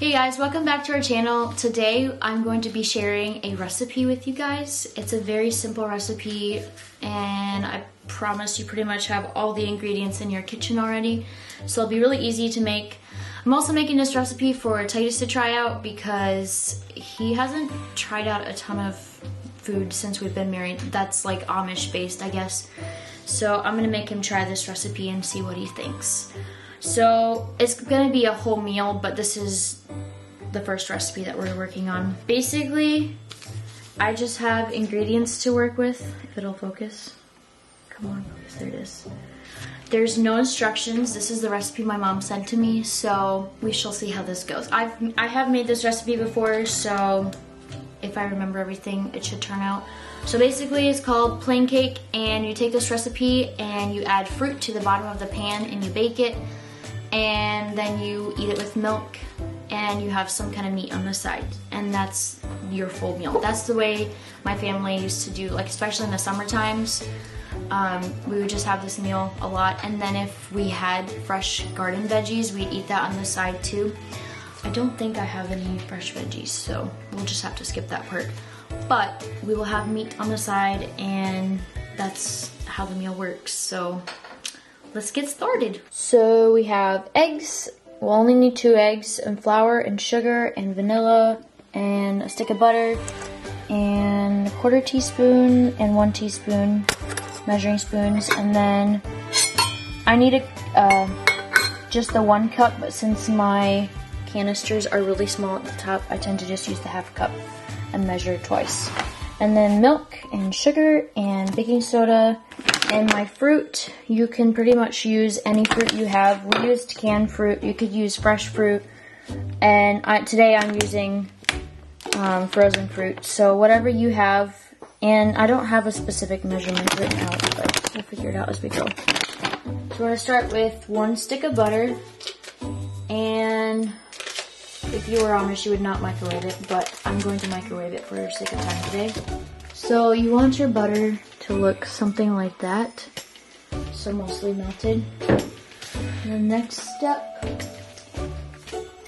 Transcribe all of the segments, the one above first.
Hey guys, welcome back to our channel. Today I'm going to be sharing a recipe with you guys. It's a very simple recipe and I promise you pretty much have all the ingredients in your kitchen already. So it'll be really easy to make. I'm also making this recipe for Titus to try out because he hasn't tried out a ton of food since we've been married. That's like Amish based, I guess. So I'm gonna make him try this recipe and see what he thinks. So it's gonna be a whole meal, but this is the first recipe that we're working on. Basically, I just have ingredients to work with. If it'll focus. Come on, focus, there it is. There's no instructions. This is the recipe my mom sent to me, so we shall see how this goes. I have made this recipe before, so if I remember everything, it should turn out. So basically it's called plain cake, and you take this recipe and you add fruit to the bottom of the pan and you bake it, and then you eat it with milk and you have some kind of meat on the side, and that's your full meal. That's the way my family used to do, like especially in the summer times. We would just have this meal a lot, and then if we had fresh garden veggies, we'd eat that on the side too. I don't think I have any fresh veggies, so we'll just have to skip that part. But we will have meat on the side, and that's how the meal works. So let's get started. So we have eggs. We'll only need 2 eggs, and flour and sugar and vanilla and a stick of butter and 1/4 teaspoon and 1 teaspoon measuring spoons. And then I need just the 1 cup, but since my canisters are really small at the top, I tend to just use the 1/2 cup and measure twice. And then milk and sugar and baking soda. And my fruit, you can pretty much use any fruit you have. We used canned fruit. You could use fresh fruit. And today I'm using frozen fruit. So whatever you have. And I don't have a specific measurement written out, but we'll figure it out as we go. So we're going to start with 1 stick of butter. And if you were Amish, you would not microwave it, but I'm going to microwave it for the sake of time today. So you want your butter to look something like that. So mostly melted. And the next step,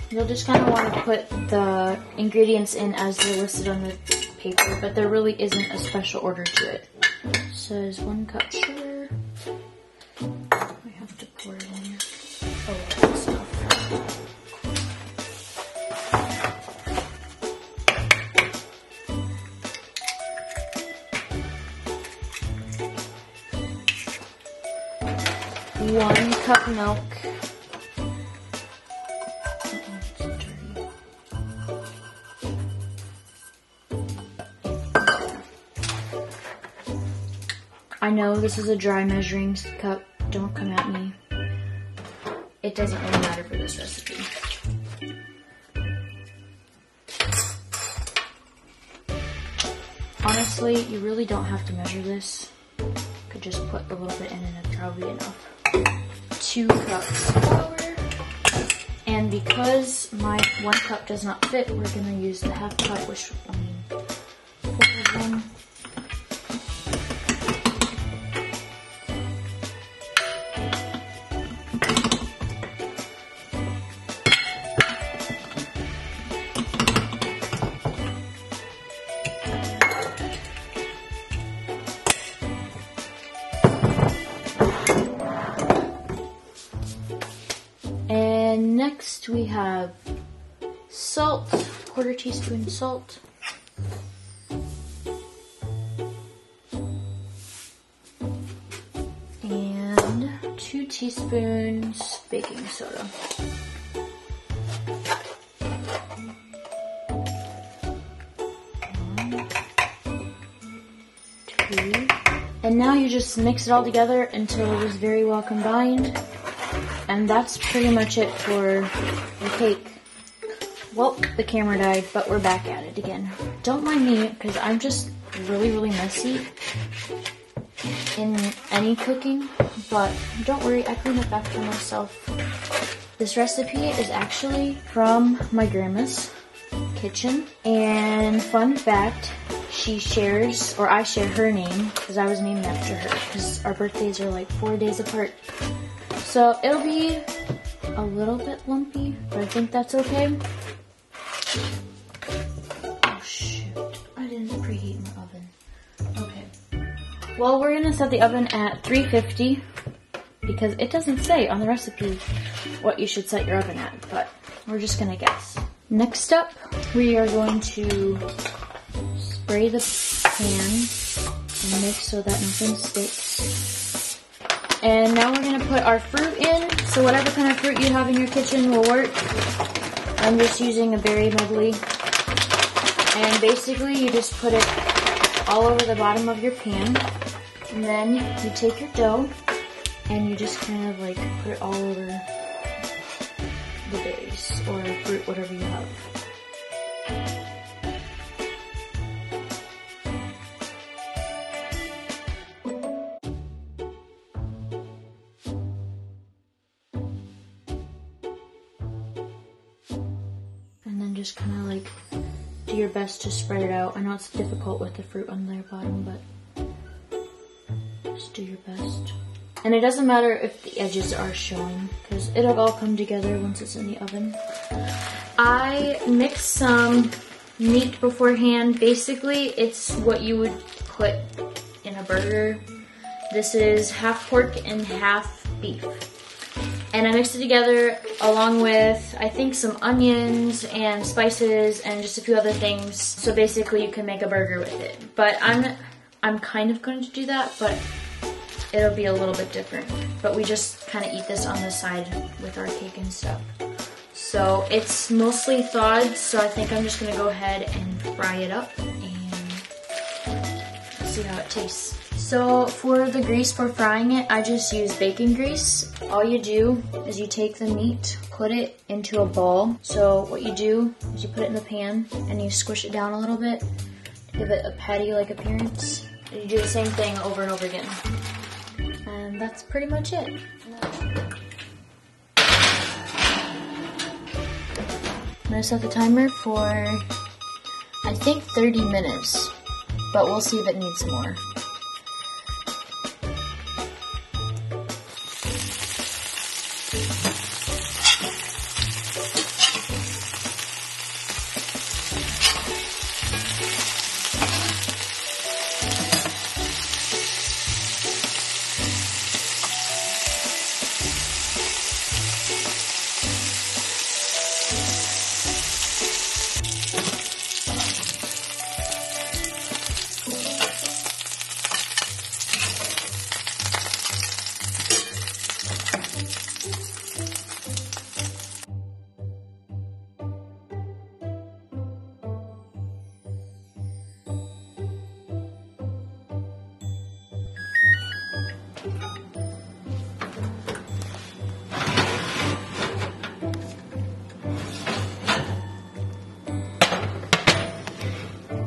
you'll just kind of want to put the ingredients in as they're listed on the paper, but there really isn't a special order to it. It says 1 cup sugar. I have to pour it in. Oh, that stuff. One cup milk. I know this is a dry measuring cup. Don't come at me. It doesn't really matter for this recipe. Honestly, you really don't have to measure this. You could just put a little bit in and it'll probably be enough. 2 cups flour. And because my 1 cup does not fit, we're going to use the 1/2 cup, which I mean 1/4 of one. And next we have salt, 1/4 teaspoon salt. And 2 teaspoons baking soda. 1, 2. And now you just mix it all together until it is very well combined. And that's pretty much it for the cake. Well, the camera died, but we're back at it again. Don't mind me, because I'm just really messy in any cooking, but don't worry, I clean it back for myself. This recipe is actually from my grandma's kitchen, and fun fact, she shares, or I share her name, because I was named after her, because our birthdays are like 4 days apart. So it'll be a little bit lumpy, but I think that's okay. Oh shoot, I didn't preheat my oven. Okay. Well, we're gonna set the oven at 350 because it doesn't say on the recipe what you should set your oven at, but we're just gonna guess. Next up, we are going to spray the pan and make so that nothing sticks. And now we're gonna put our fruit in. So whatever kind of fruit you have in your kitchen will work. I'm just using a berry medley. And basically you just put it all over the bottom of your pan. And then you take your dough and you just kind of like put it all over the berries or fruit, whatever you have. And then just kind of like do your best to spread it out. I know it's difficult with the fruit on their bottom, but just do your best. And it doesn't matter if the edges are showing because it'll all come together once it's in the oven. I mixed some meat beforehand. Basically, it's what you would put in a burger. This is half pork and half beef. And I mixed it together along with, I think, some onions and spices and just a few other things. So basically you can make a burger with it. But I'm kind of going to do that, but it'll be a little bit different. But we just kind of eat this on the side with our cake and stuff. So it's mostly thawed, so I think I'm just going to go ahead and fry it up and see how it tastes. So for the grease for frying it, I just use bacon grease. All you do is you take the meat, put it into a ball. So what you do is you put it in the pan and you squish it down a little bit to give it a patty-like appearance. And you do the same thing over and over again. And that's pretty much it. I'm gonna set the timer for, I think, 30 minutes, but we'll see if it needs more.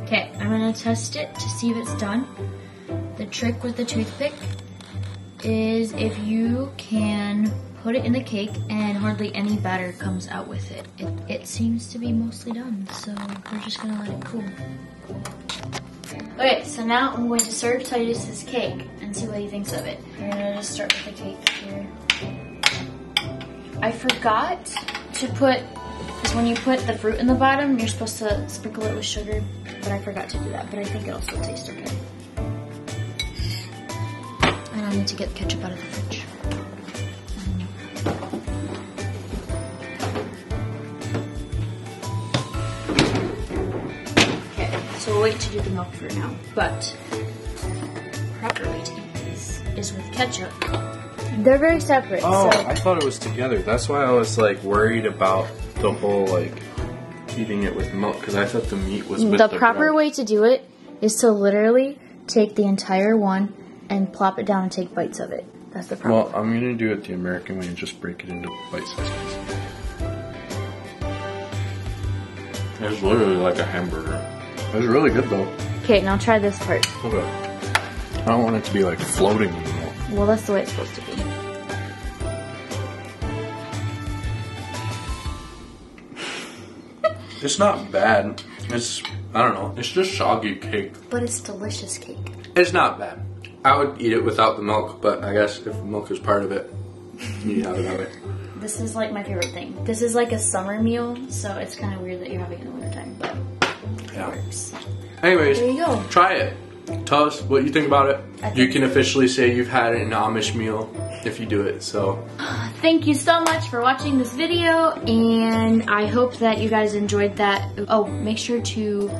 Okay, I'm gonna test it to see if it's done. The trick with the toothpick is if you can put it in the cake and hardly any batter comes out with it. It seems to be mostly done, so we're just gonna let it cool. Okay, so now I'm going to serve Titus's cake and see what he thinks of it. We're gonna just start with the cake here. I forgot to put, because when you put the fruit in the bottom, you're supposed to sprinkle it with sugar, but I forgot to do that, but I think it'll still taste okay. And I need to get the ketchup out of the fridge. Okay, so we'll wait to do the milk for now, but proper way to eat these is with ketchup. They're very separate. Oh, so I thought it was together. That's why I was like worried about the whole like eating it with milk because I thought the meat was with the proper bread. way to do it is to literally take the entire one and plop it down and take bites of it. That's the proper Well, I'm gonna do it the American way and just break it into bite-sized pieces. It's literally like a hamburger. It's really good though. Okay, now try this part. Okay. I don't want it to be like floating in the milk. Well, that's the way it's supposed to be. It's not bad. It's, I don't know, it's just soggy cake. But it's delicious cake. It's not bad. I would eat it without the milk, but I guess if milk is part of it, you have it that way. This is like my favorite thing. This is like a summer meal, so it's kind of weird that you're having it in the wintertime, but Yeah. it works. Anyways, There you go. try it. Tell us what you think about it. I You think- can officially say you've had an Amish meal if you do it. So Thank you so much for watching this video, and I hope that you guys enjoyed that. Oh, make sure to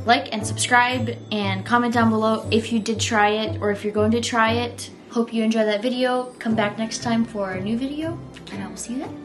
like and subscribe and comment down below if you did try it or if you're going to try it. Hope you enjoyed that video. Come back next time for a new video, and I will see you then.